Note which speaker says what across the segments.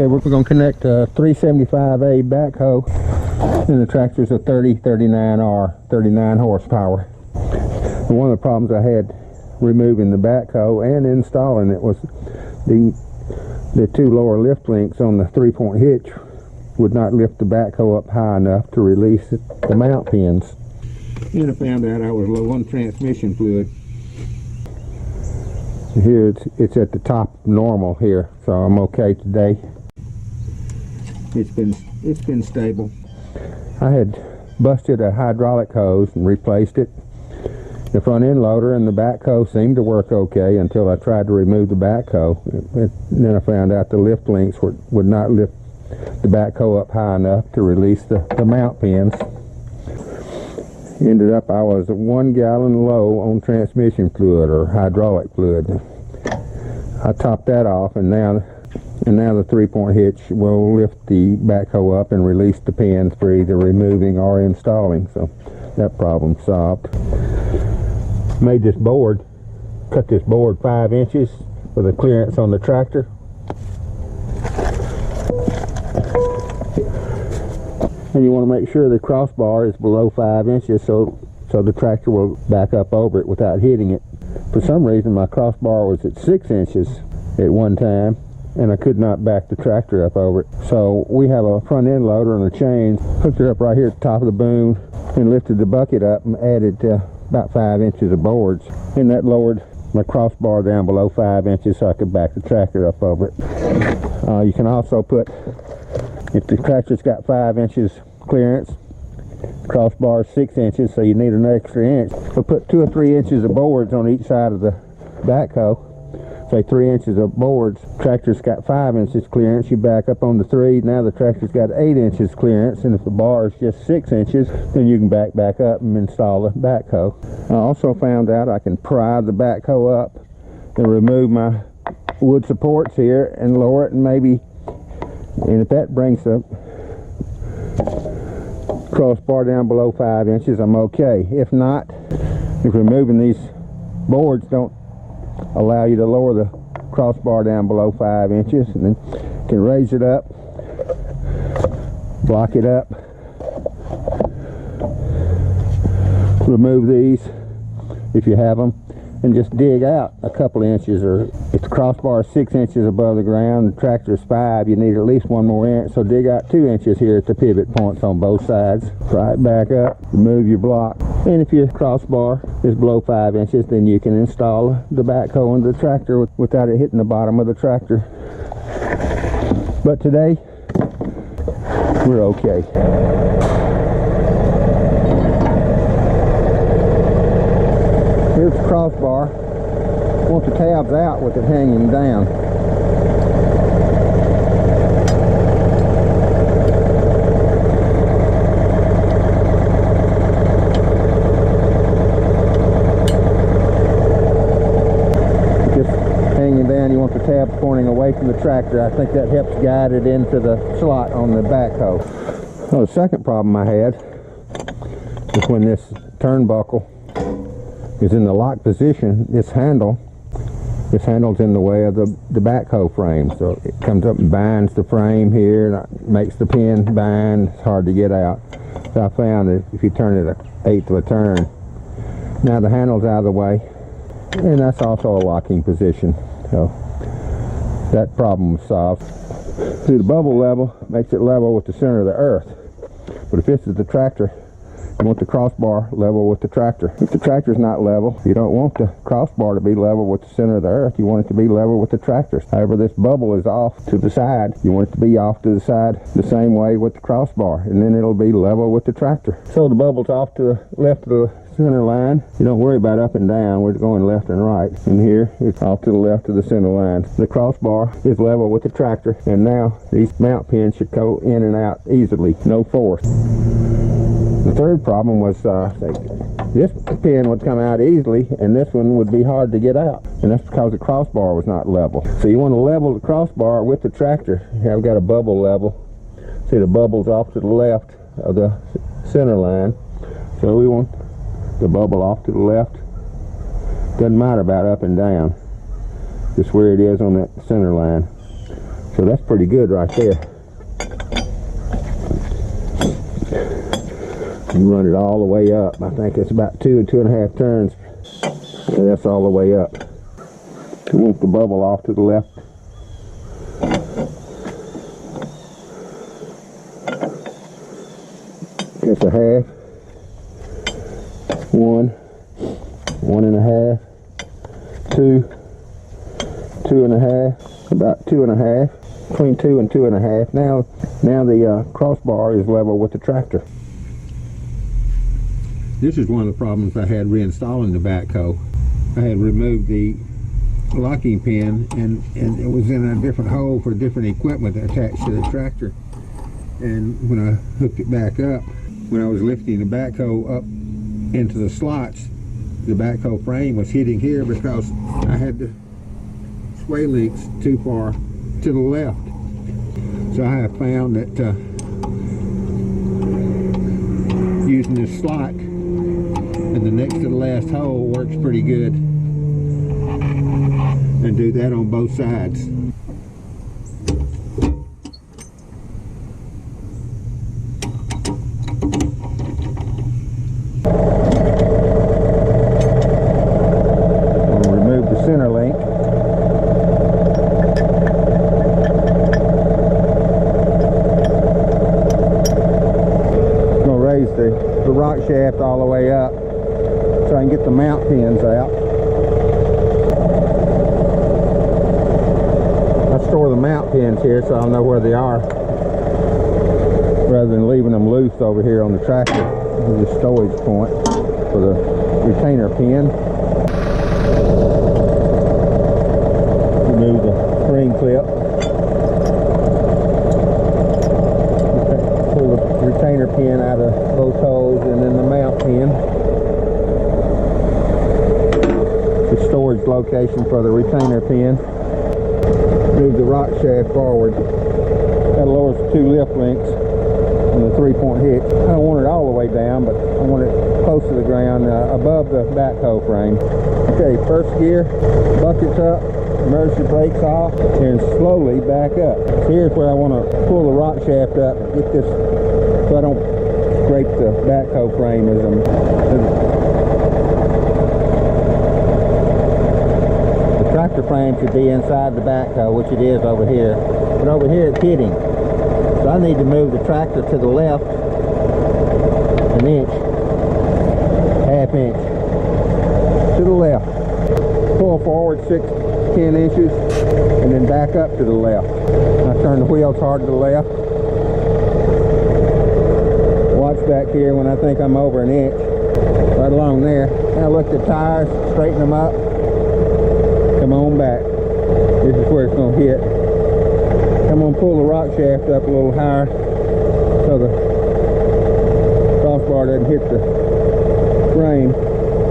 Speaker 1: Okay, we're going to connect a 375A backhoe, and the tractor's a 3039R, 39 horsepower. And one of the problems I had removing the backhoe and installing it was the two lower lift links on the 3-point hitch would not lift the backhoe up high enough to release the mount pins. Then I found out I was low on transmission fluid. Here it's at the top normal here, so I'm okay today. It's been stable. I had busted a hydraulic hose and replaced it. The front end loader and the backhoe seemed to work okay until I tried to remove the backhoe. And then I found out the lift links would not lift the backhoe up high enough to release the mount pins. Ended up I was 1 gallon low on transmission fluid or hydraulic fluid. I topped that off, and now the 3-point hitch will lift the backhoe up and release the pins for either removing or installing. So that problem solved. Made this board, cut this board 5 inches for the clearance on the tractor. And you want to make sure the crossbar is below 5 inches so the tractor will back up over it without hitting it. For some reason my crossbar was at 6 inches at one time, and I could not back the tractor up over it. So we have a front end loader and a chain, hooked it up right here at the top of the boom, and lifted the bucket up and added about 5 inches of boards, and that lowered my crossbar down below 5 inches so I could back the tractor up over it. You can also put, if the tractor's got 5 inches clearance, crossbar is 6 inches, so you need an extra inch. So put 2 or 3 inches of boards on each side of the backhoe. Say 3 inches of boards. Tractor's got 5 inches clearance. You back up on the 3. Now the tractor's got 8 inches clearance, and if the bar is just 6 inches, then you can back up and install the backhoe. I also found out I can pry the backhoe up and remove my wood supports here and lower it, and if that brings the crossbar down below 5 inches, I'm okay. If not, if removing these boards don't allow you to lower the crossbar down below 5 inches, and then you can raise it up, block it up, remove these if you have them, and just dig out a couple inches. Or if the crossbar is 6 inches above the ground, the tractor is 5, you need at least 1 more inch, so dig out 2 inches here at the pivot points on both sides. Pry it back up, remove your block, and if your crossbar is below 5 inches, then you can install the backhoe into the tractor without it hitting the bottom of the tractor. But today we're okay. Here's the crossbar. I want the tabs out with it hanging down. Just hanging down, you want the tabs pointing away from the tractor. I think that helps guide it into the slot on the backhoe. Well, the second problem I had is when this turnbuckle is in the lock position, this handle's in the way of the backhoe frame, so it comes up and binds the frame here, and it makes the pin bind. It's hard to get out. So I found that if you turn it 1/8 of a turn, now the handle's out of the way, and that's also a locking position, so that problem was solved. See, the bubble level makes it level with the center of the earth, but if this is the tractor, you want the crossbar level with the tractor. If the tractor's not level, you don't want the crossbar to be level with the center of the earth. You want it to be level with the tractor. However, this bubble is off to the side. You want it to be off to the side the same way with the crossbar, and then it'll be level with the tractor. So the bubble's off to the left of the center line. You don't worry about up and down. We're going left and right. And here it's off to the left of the center line. The crossbar is level with the tractor, and now these mount pins should go in and out easily. No force. The third problem was this pin would come out easily, and this one would be hard to get out, and that's because the crossbar was not level. So you want to level the crossbar with the tractor. Here I've got a bubble level. See, the bubble's off to the left of the center line, so we want the bubble off to the left. Doesn't matter about up and down, just where it is on that center line. So that's pretty good right there. You run it all the way up. I think it's about 2 and 2.5 turns. So that's all the way up. You want the bubble off to the left. That's a half. 1, 1.5, 2, 2.5, about 2.5, between 2 and 2.5. Now the crossbar is level with the tractor. This is one of the problems I had reinstalling the backhoe. I had removed the locking pin and it was in a different hole for different equipment attached to the tractor. And when I hooked it back up, when I was lifting the backhoe up into the slots, the backhoe frame was hitting here because I had the sway links too far to the left. So I have found that using this slot and the next to the last hole works pretty good. And do that on both sides. We'll remove the center link. I'm going to raise the rock shaft all the way up so I can get the mount pins out. I store the mount pins here so I'll know where they are rather than leaving them loose over here on the tractor. There's a storage point for the retainer pin. Remove the spring clip. Pull the retainer pin out of both holes and then the mount pin. The storage location for the retainer pin. Move the rock shaft forward. That lowers the 2 lift links on the 3-point hitch. I don't want it all the way down, but I want it close to the ground, above the backhoe frame. Okay, first gear, buckets up, emergency brakes off, and slowly back up. So here's where I want to pull the rock shaft up, get this so I don't scrape the backhoe frame as I'm. The tractor frame should be inside the backhoe, which it is over here, but over here it's hitting. So I need to move the tractor to the left an inch, ½ inch, to the left. Pull forward 6-10 inches and then back up to the left. I turn the wheels hard to the left. Watch back here when I think I'm over an inch, right along there. Now look at the tires, straighten them up. Come on back. This is where it's going to hit. I'm going to pull the rock shaft up a little higher so the crossbar doesn't hit the frame.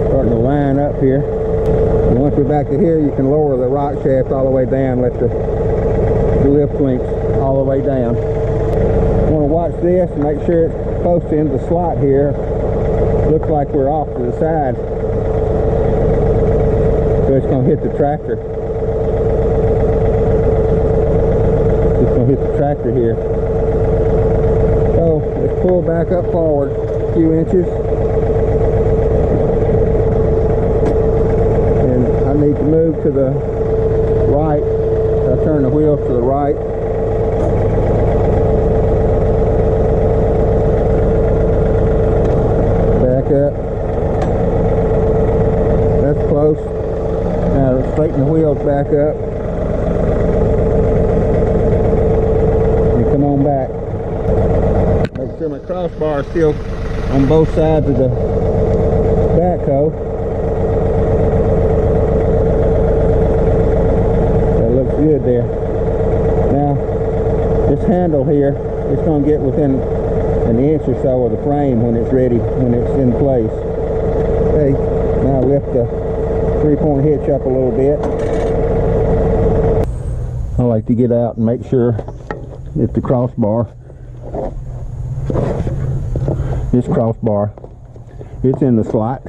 Speaker 1: Starting to line up here. And once we're back to here, you can lower the rock shaft all the way down. Let the lift links all the way down. You want to watch this and make sure it's close to the slot here. Looks like we're off to the side. So it's going to hit the tractor. It's going to hit the tractor here. So let's pull back up forward a few inches. And I need to move to the right. So I turn the wheels to the right. Back up. That's close. Now straighten the wheels back up. And come on back. Make sure my crossbar is still on both sides of the backhoe. That looks good there. Now, this handle here, it's going to get within an inch or so of the frame when it's ready, when it's in place. Okay, now lift the 3-point hitch up a little bit. I like to get out and make sure that the crossbar, this crossbar, it's in the slot.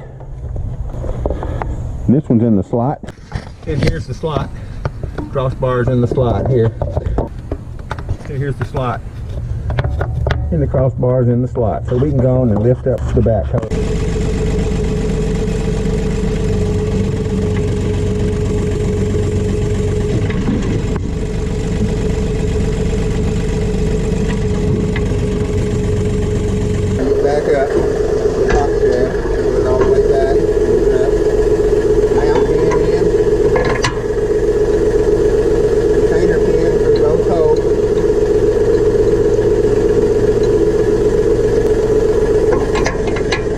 Speaker 1: And this one's in the slot. And here's the slot. Crossbar's in the slot here. And here's the slot. And the crossbars in the slot. So we can go on and lift up the backhoe. Back up. Top shaft. Put it all the way back. Mount pin in. Retainer pin for both holes.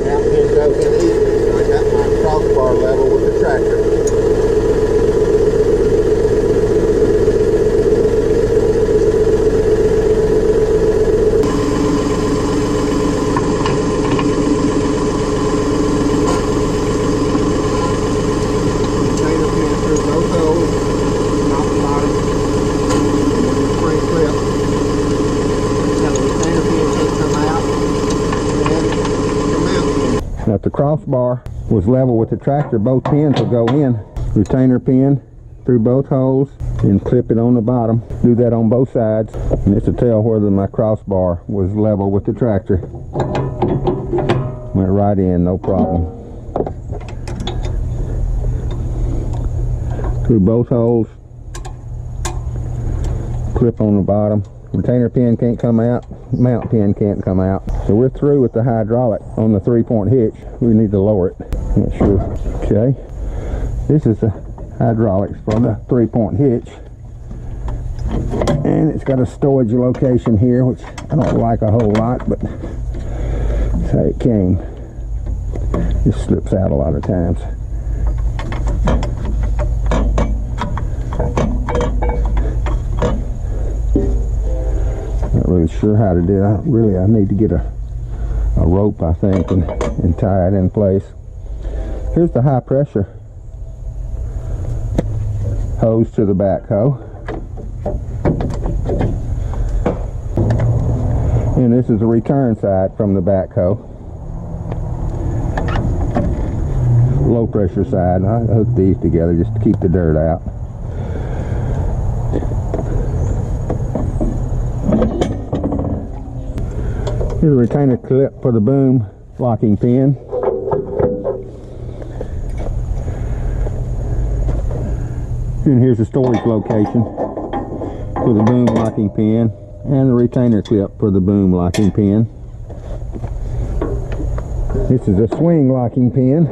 Speaker 1: Mount pin goes in easy. So I got my crossbar level with the tractor. Now if the crossbar was level with the tractor, both pins will go in. Retainer pin through both holes and clip it on the bottom. Do that on both sides. And this will tell whether my crossbar was level with the tractor. Went right in, no problem. Through both holes. Clip on the bottom. Retainer pin can't come out, mount pin can't come out. So we're through with the hydraulic on the 3-point hitch. We need to lower it. Not sure. Okay. This is the hydraulics for the 3-point hitch. And it's got a storage location here, which I don't like a whole lot, but that's how it came. It slips out a lot of times. Not really sure how to do it. I need to get a rope, I think, and tie it in place. Here's the high pressure hose to the backhoe. And this is the return side from the backhoe. Low pressure side. I hook these together just to keep the dirt out. Here's a retainer clip for the boom locking pin. And here's the storage location for the boom locking pin and the retainer clip for the boom locking pin. This is a swing locking pin.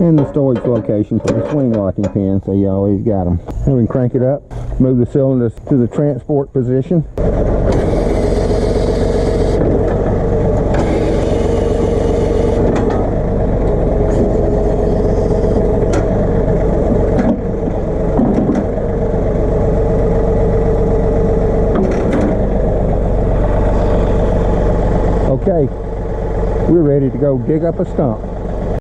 Speaker 1: And the storage location for the swing locking pin, so you always got them. And we can crank it up. Move the cylinders to the transport position. Okay, we're ready to go dig up a stump.